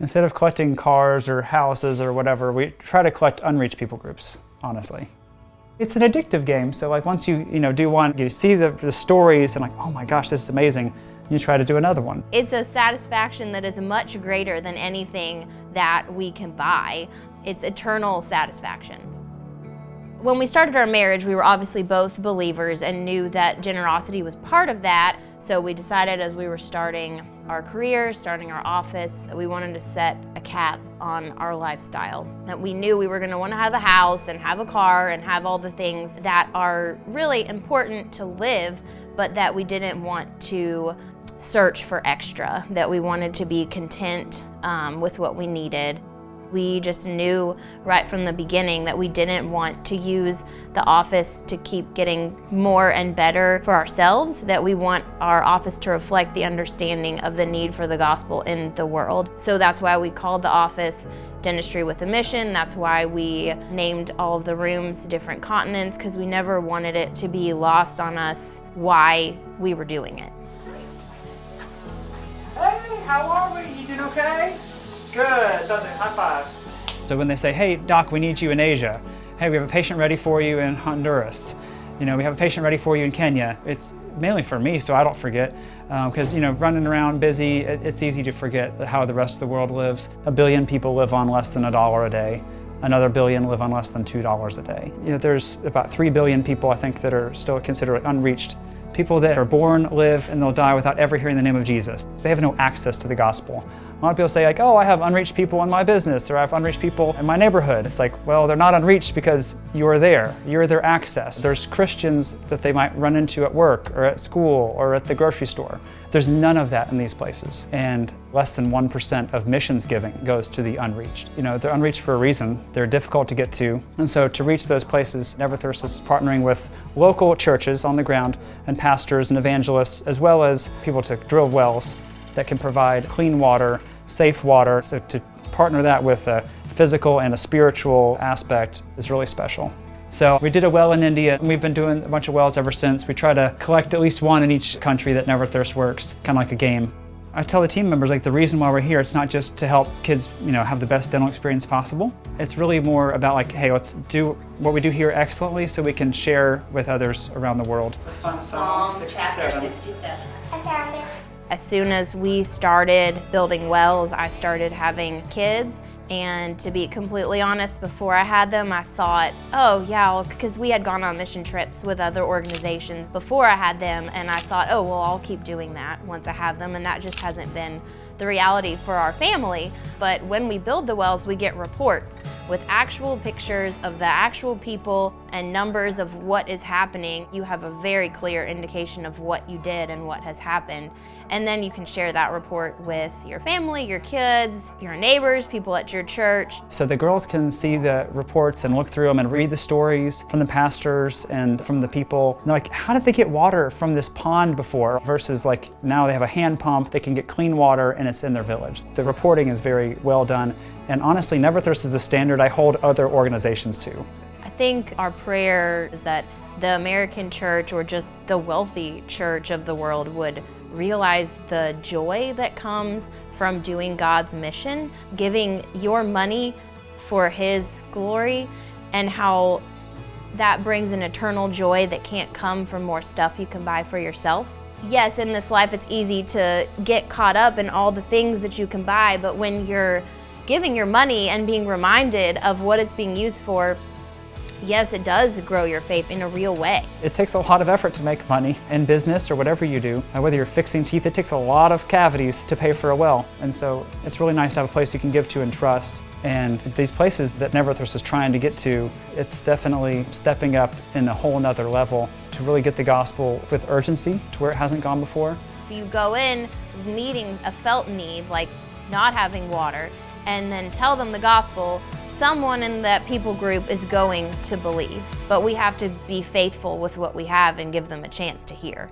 Instead of collecting cars or houses or whatever, we try to collect unreached people groups, honestly. It's an addictive game, so like once you do one, you see the stories and like, oh my gosh, this is amazing, you try to do another one. It's a satisfaction that is much greater than anything that we can buy. It's eternal satisfaction. When we started our marriage, we were obviously both believers and knew that generosity was part of that. So we decided as we were starting our career, starting our office, we wanted to set a cap on our lifestyle. That we knew we were going to want to have a house and have a car and have all the things that are really important to live, but that we didn't want to search for extra, that we wanted to be content with what we needed. We just knew right from the beginning that we didn't want to use the office to keep getting more and better for ourselves, that we want our office to reflect the understanding of the need for the gospel in the world. So that's why we called the office Dentistry with a Mission. That's why we named all of the rooms different continents, because we never wanted it to be lost on us why we were doing it. Hey, how are we? You doing okay? Good, does it? High five. So when they say, hey, doc, we need you in Asia. Hey, we have a patient ready for you in Honduras. We have a patient ready for you in Kenya. It's mainly for me, so I don't forget. Because, running around busy, it's easy to forget how the rest of the world lives. 1 billion people live on less than $1 a day. Another billion live on less than $2 a day. There's about 3 billion people, I think, that are still considered unreached. People that are born, live, and they'll die without ever hearing the name of Jesus. They have no access to the gospel. A lot of people say like, oh, I have unreached people in my business, or I have unreached people in my neighborhood. It's like, well, they're not unreached because you're there. You're their access. There's Christians that they might run into at work, or at school, or at the grocery store. There's none of that in these places. And less than 1% of missions giving goes to the unreached. They're unreached for a reason. They're difficult to get to. And so to reach those places, Never Thirst is partnering with local churches on the ground and pastors and evangelists, as well as people to drill wells that can provide clean water, safe water. So to partner that with a physical and a spiritual aspect is really special. So we did a well in India, and we've been doing a bunch of wells ever since. We try to collect at least one in each country that Never Thirst works, kind of like a game. I tell the team members, the reason why we're here, it's not just to help kids, have the best dental experience possible. It's really more about hey, let's do what we do here excellently so we can share with others around the world. Let's find Psalm 67. Chapter 67. I found it. As soon as we started building wells, I started having kids. And to be completely honest, before I had them, I thought, oh yeah, because we had gone on mission trips with other organizations before I had them, and I thought, oh, well, I'll keep doing that once I have them, and that just hasn't been the reality for our family. But when we build the wells, we get reports with actual pictures of the actual people and numbers of what is happening. You have a very clear indication of what you did and what has happened. And then you can share that report with your family, your kids, your neighbors, people at your church. So the girls can see the reports and look through them and read the stories from the pastors and from the people. And they're like, how did they get water from this pond before? Versus now they have a hand pump, they can get clean water and it's in their village. The reporting is very well done. And honestly, Never Thirst is a standard I hold other organizations to. I think our prayer is that the American church, or just the wealthy church of the world, would realize the joy that comes from doing God's mission, giving your money for His glory, and how that brings an eternal joy that can't come from more stuff you can buy for yourself. Yes, in this life it's easy to get caught up in all the things that you can buy, but when you're giving your money and being reminded of what it's being used for, yes, it does grow your faith in a real way. It takes a lot of effort to make money in business or whatever you do. Whether you're fixing teeth, it takes a lot of cavities to pay for a well. And so it's really nice to have a place you can give to and trust. And these places that Never Thirst is trying to get to, it's definitely stepping up in a whole nother level to really get the gospel with urgency to where it hasn't gone before. If you go in meeting a felt need, like not having water, and then tell them the gospel, someone in that people group is going to believe. But we have to be faithful with what we have and give them a chance to hear.